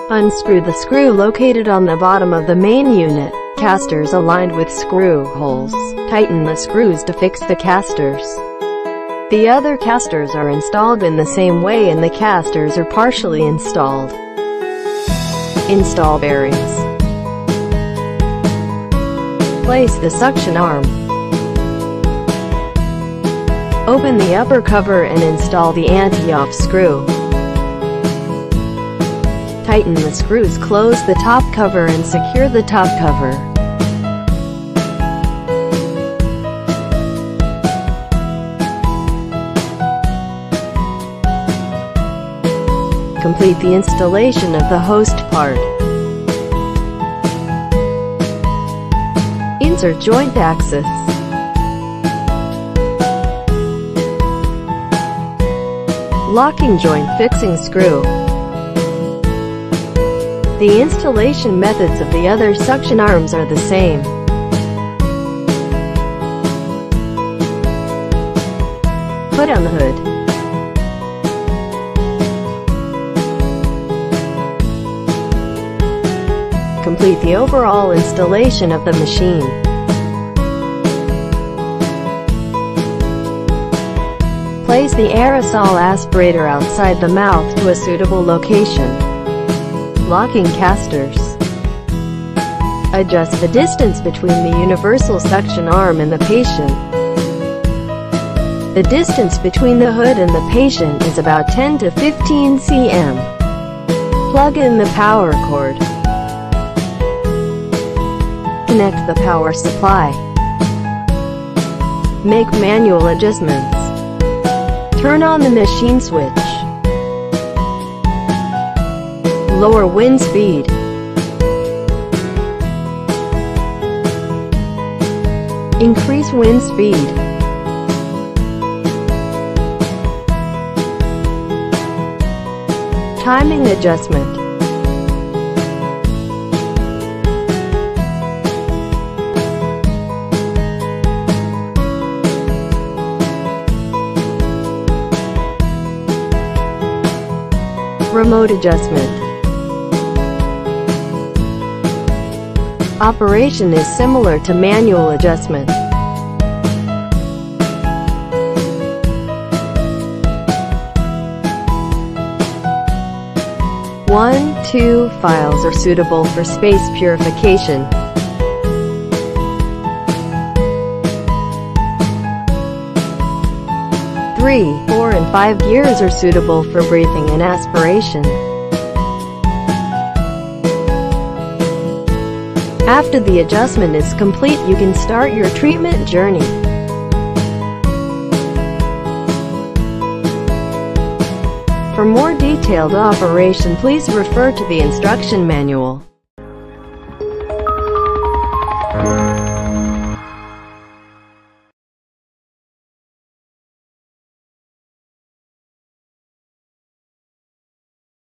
Unscrew the screw located on the bottom of the main unit. Casters aligned with screw holes. Tighten the screws to fix the casters. The other casters are installed in the same way and the casters are partially installed. Install bearings. Place the suction arm. Open the upper cover and install the anti-off screw. Tighten the screws, close the top cover and secure the top cover. Complete the installation of the host part. Insert joint axis. Locking joint fixing screw. The installation methods of the other suction arms are the same. Put on the hood. Complete the overall installation of the machine. Place the aerosol aspirator outside the mouth to a suitable location. Locking casters. Adjust the distance between the universal suction arm and the patient. The distance between the hood and the patient is about 10 to 15 cm. Plug in the power cord. Connect the power supply. Make manual adjustments. Turn on the machine switch. Lower wind speed. Increase wind speed. Timing adjustment. Remote adjustment. Operation is similar to manual adjustment. One, two files are suitable for space purification. 3, 4 and 5 gears are suitable for breathing and aspiration. After the adjustment is complete, you can start your treatment journey. For more detailed operation, please refer to the instruction manual.